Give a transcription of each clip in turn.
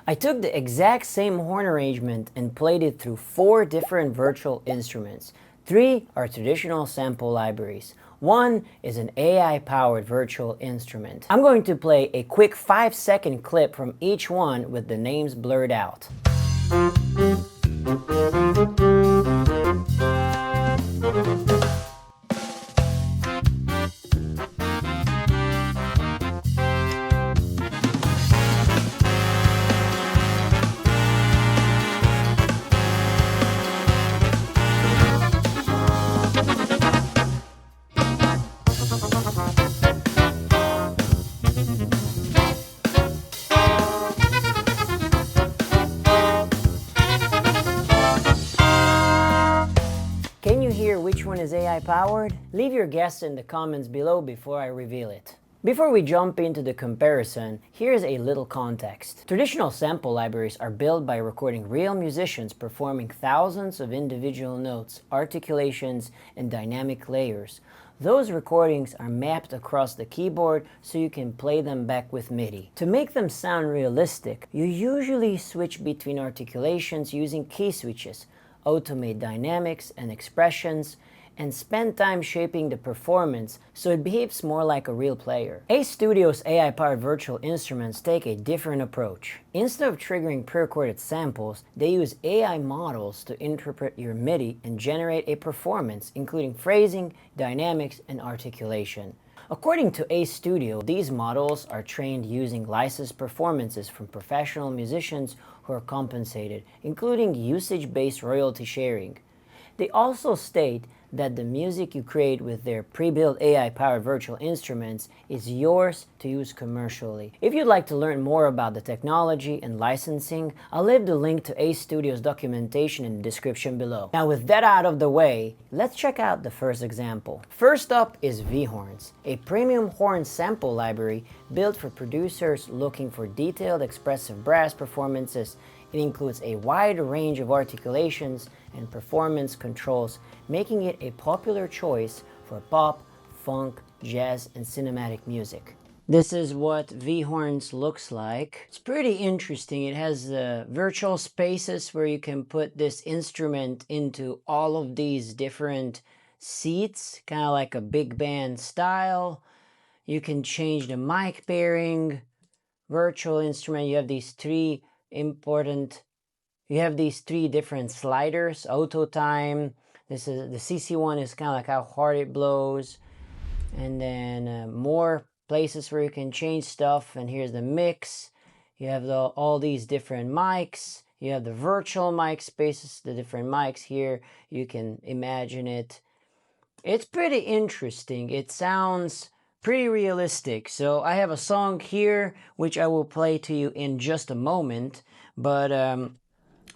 I took the exact same horn arrangement and played it through 4 different virtual instruments. 3 are traditional sample libraries. 1 is an AI-powered virtual instrument. I'm going to play a quick 5-second clip from each one with the names blurred out. Can you hear which one is AI powered? Leave your guess in the comments below before I reveal it. Before we jump into the comparison, here's a little context. Traditional sample libraries are built by recording real musicians performing thousands of individual notes, articulations, and dynamic layers. Those recordings are mapped across the keyboard so you can play them back with MIDI. To make them sound realistic, you usually switch between articulations using key switches, automate dynamics and expressions, and spend time shaping the performance so it behaves more like a real player. Ace Studio's AI-powered virtual instruments take a different approach. Instead of triggering pre-recorded samples, they use AI models to interpret your MIDI and generate a performance, including phrasing, dynamics, and articulation. According to Ace Studio, these models are trained using licensed performances from professional musicians who are compensated, including usage-based royalty sharing. They also state that the music you create with their pre-built AI-powered virtual instruments is yours to use commercially. If you'd like to learn more about the technology and licensing, I'll leave the link to Ace Studio's documentation in the description below. Now with that out of the way, let's check out the first example. First up is V-Horns, a premium horn sample library built for producers looking for detailed expressive brass performances. It includes a wide range of articulations and performance controls, making it a popular choice for pop, funk, jazz, and cinematic music. This is what V-Horns looks like. It's pretty interesting. It has virtual spaces where you can put this instrument into all of these different seats, kind of like a big band style. You can change the mic pairing, virtual instrument. You have these three different sliders. Auto time, this is the CC one, is kind of like how hard it blows, and then more places where you can change stuff. And here's the mix. You have all these different mics. You have the virtual mic spaces, the different mics here. You can imagine it. It's pretty interesting. It sounds pretty realistic. So I have a song here which I will play to you in just a moment, but I'm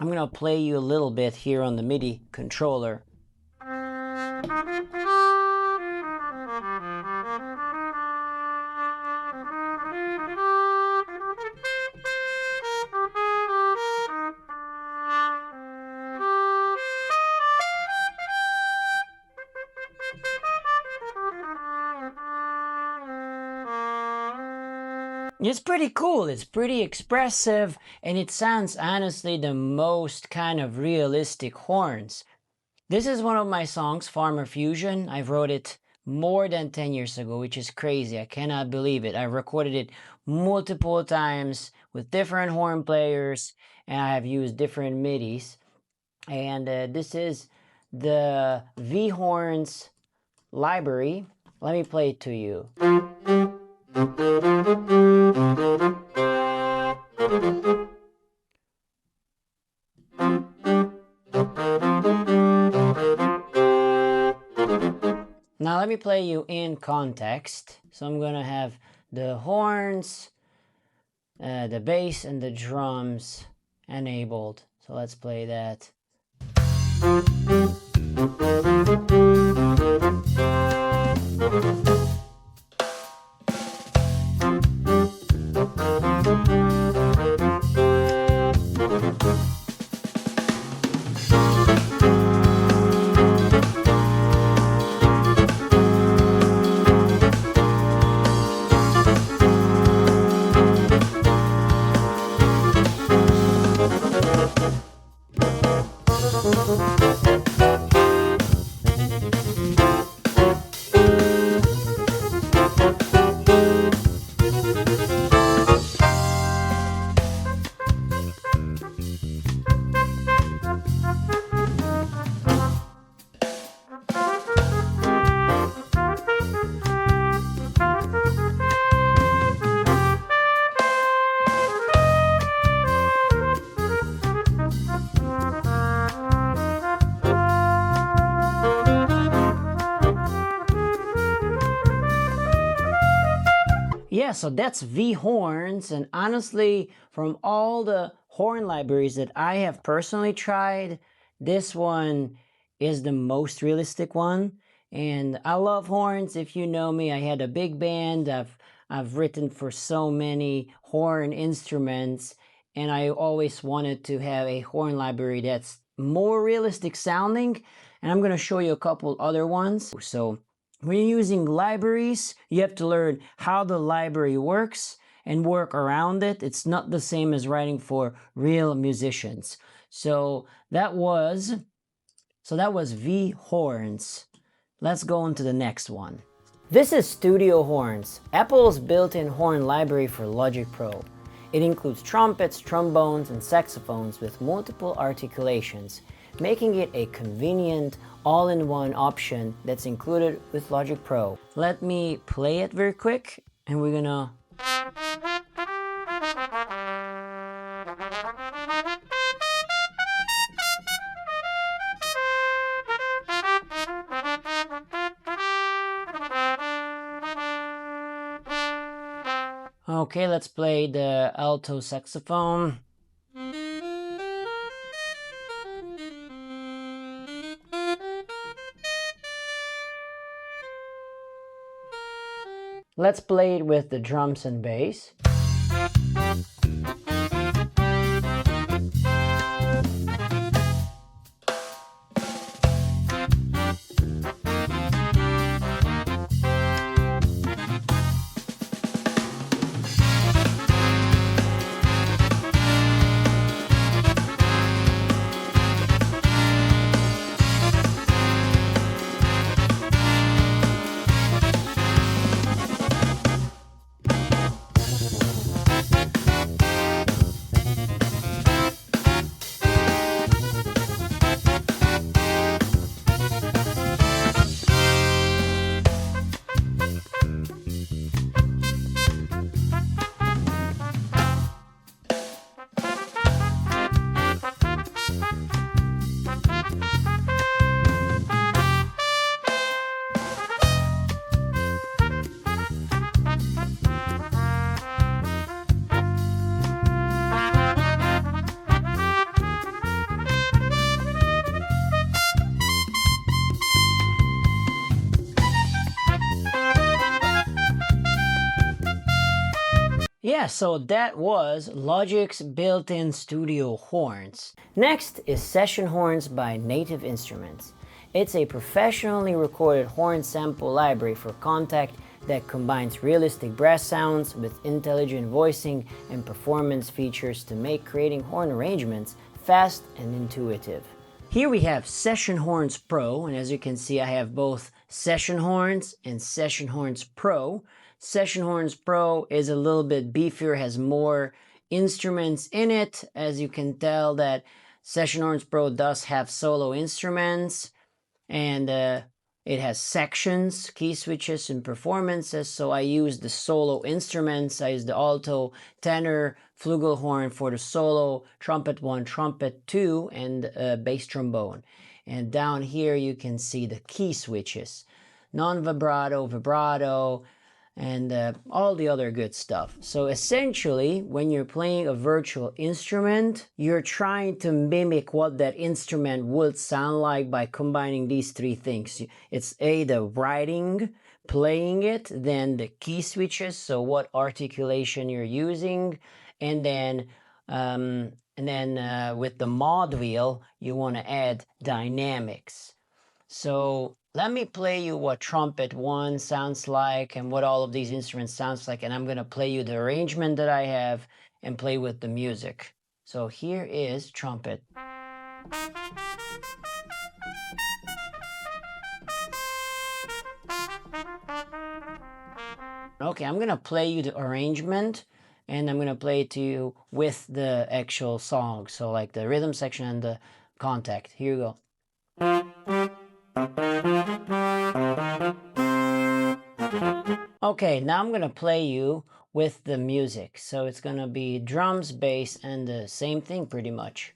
gonna play you a little bit here on the MIDI controller. It's pretty cool, it's pretty expressive, and it sounds honestly the most kind of realistic horns. This is one of my songs, Farmer Fusion. I wrote it more than 10 years ago, which is crazy. I cannot believe it. I recorded it multiple times with different horn players, and I have used different MIDIs. And this is the V-Horns library. Let me play it to you. Now let me play you in context. So I'm gonna have the horns, the bass, and the drums enabled. So let's play that. yeah, so that's V horns, and honestly, from all the horn libraries that I have personally tried, this one is the most realistic one. And I love horns. If you know me, I had a big band. I've written for so many horn instruments, and I always wanted to have a horn library that's more realistic sounding. And I'm going to show you a couple other ones. So when you're using libraries, you have to learn how the library works and work around it. It's not the same as writing for real musicians. So that was V horns. Let's go on to the next one. This is Studio Horns, Apple's built-in horn library for Logic Pro. It includes trumpets, trombones, and saxophones with multiple articulations, making it a convenient, all-in-one option that's included with Logic Pro. Let me play it very quick, and we're gonna... Okay, let's play the alto saxophone. Let's play it with the drums and bass. Yeah, so that was Logic's built-in studio horns. Next is Session Horns by Native Instruments. It's a professionally recorded horn sample library for Kontakt that combines realistic brass sounds with intelligent voicing and performance features to make creating horn arrangements fast and intuitive. Here we have Session Horns Pro, and as you can see I have both Session Horns and Session Horns Pro. Session Horns Pro is a little bit beefier, has more instruments in it. As you can tell that Session Horns Pro does have solo instruments, and it has sections, key switches, and performances. So I use the solo instruments. I use the alto, tenor, flugelhorn for the solo, trumpet 1, trumpet 2, and bass trombone. And down here you can see the key switches, non-vibrato, vibrato, and all the other good stuff. So essentially, when you're playing a virtual instrument, you're trying to mimic what that instrument would sound like by combining these three things. It's the writing, playing it, then the key switches, so what articulation you're using, and then with the mod wheel, you want to add dynamics. So let me play you what trumpet 1 sounds like and what all of these instruments sounds like, and I'm going to play you the arrangement that I have and play with the music. So here is trumpet. Okay, I'm going to play you the arrangement, and I'm going to play it to you with the actual song, so like the rhythm section and the Kontakt. Here you go. Okay, now I'm gonna play you with the music. So it's gonna be drums, bass, and the same thing pretty much.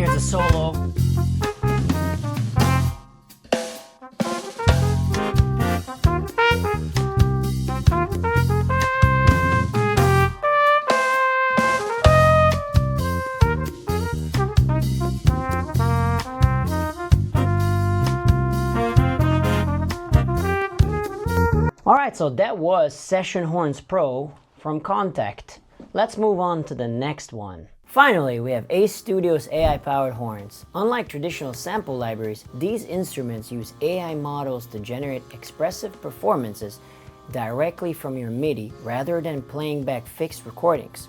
Here's a solo. Alright, so that was Session Horns Pro from Contact. Let's move on to the next one. Finally, we have Ace Studio's AI-powered horns. Unlike traditional sample libraries, these instruments use AI models to generate expressive performances directly from your MIDI rather than playing back fixed recordings.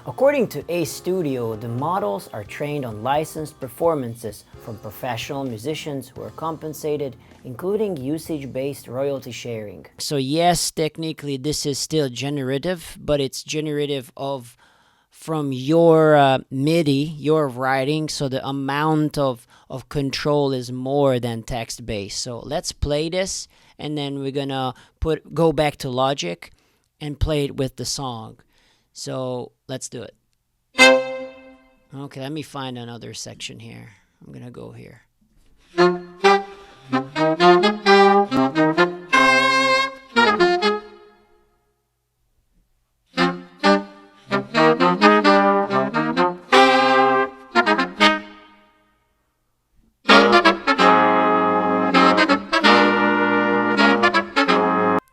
According to Ace Studio, the models are trained on licensed performances from professional musicians who are compensated, including usage-based royalty sharing. So yes, technically this is still generative, but it's generative from your MIDI, your writing, so the amount of control is more than text-based. So let's play this, and then we're gonna go back to Logic and play it with the song. So let's do it. Okay, let me find another section here. I'm gonna go here.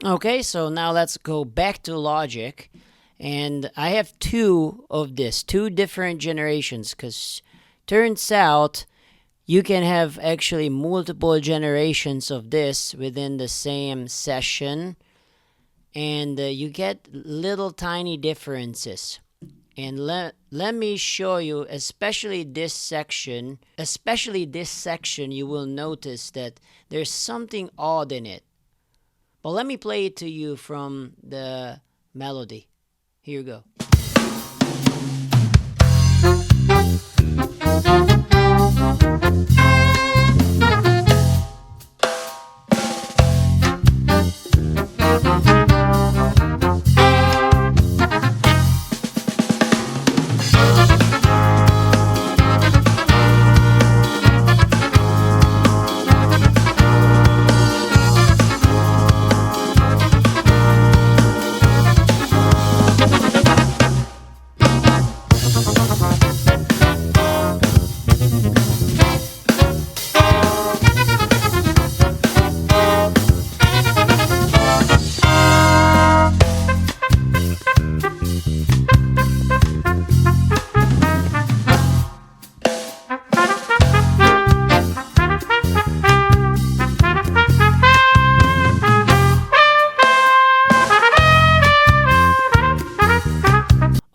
Okay, so now let's go back to Logic. And I have two different generations, because turns out you can have actually multiple generations of this within the same session, and you get little tiny differences. And let me show you, especially this section, you will notice that there's something odd in it. But let me play it to you from the melody. Here you go.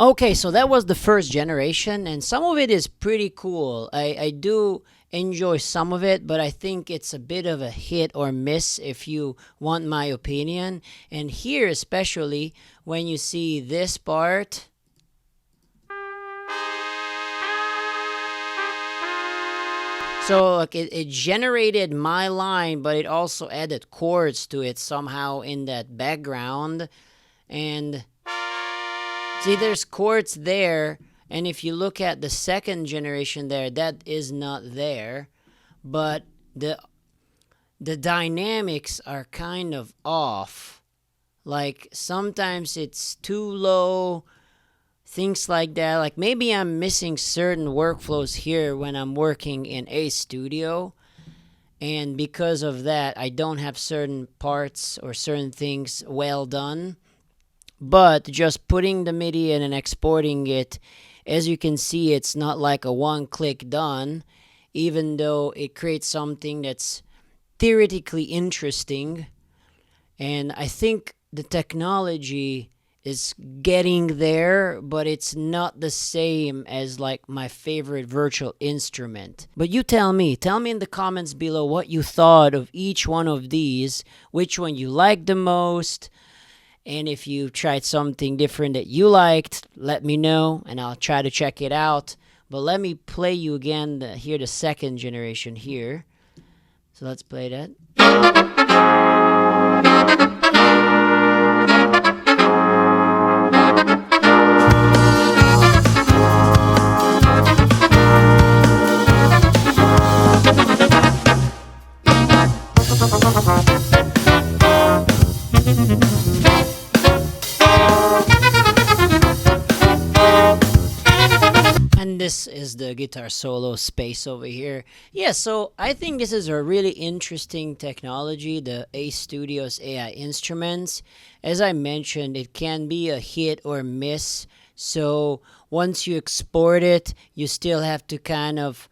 Okay, so that was the first generation, and some of it is pretty cool. I do enjoy some of it, but I think it's a bit of a hit or miss if you want my opinion. And here especially, when you see this part, so like it generated my line, but it also added chords to it somehow in that background. And see, there's chords there, and if you look at the second generation there, that is not there. But the dynamics are kind of off. Like sometimes it's too low, things like that. Like maybe I'm missing certain workflows here when I'm working in Ace Studio. And because of that, I don't have certain parts or certain things well done. But just putting the MIDI in and exporting it, as you can see, it's not like a one-click done, even though it creates something that's theoretically interesting. And I think the technology is getting there, but it's not the same as like my favorite virtual instrument. But you tell me in the comments below what you thought of each one of these, which one you liked the most. And if you tried something different that you liked, let me know, and I'll try to check it out. But let me play you again, the second generation here. So let's play that. is the guitar solo space over here. Yeah, so I think this is a really interesting technology, the Ace Studio's AI instruments. As I mentioned, it can be a hit or miss. So once you export it, you still have to kind of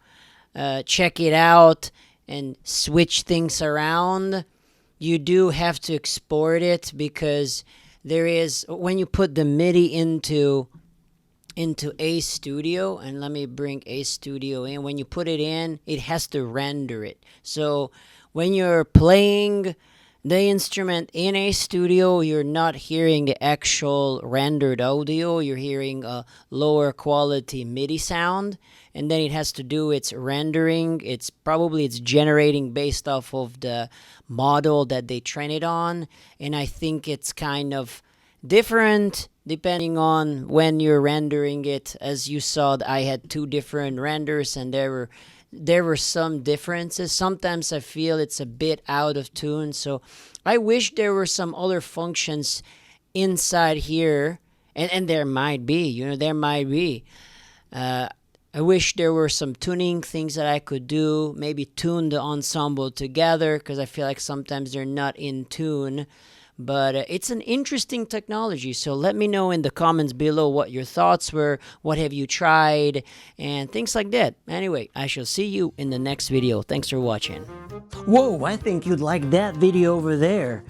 check it out and switch things around. You do have to export it because there is, when you put the MIDI into Ace Studio, and let me bring Ace Studio in, when you put it in, it has to render it. So when you're playing the instrument in Ace Studio, you're not hearing the actual rendered audio, you're hearing a lower quality MIDI sound, and then it has to do its rendering. It's generating based off of the model that they train it on, and I think it's kind of different depending on when you're rendering it. As you saw, I had two different renders, and there were some differences. Sometimes I feel it's a bit out of tune, so I wish there were some other functions inside here, and there might be. I wish there were some tuning things that I could do, maybe tune the ensemble together, because I feel like sometimes they're not in tune. But it's an interesting technology, so let me know in the comments below what your thoughts were, what have you tried, and things like that. Anyway, I shall see you in the next video. Thanks for watching. Whoa, I think you'd like that video over there.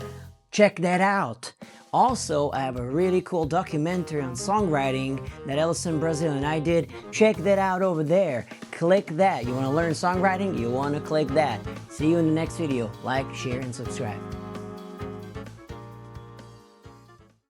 Check that out. Also, I have a really cool documentary on songwriting that Ellison Brazil and I did. Check that out over there. Click that. You want to learn songwriting? You want to click that. See you in the next video. Like, share, and subscribe.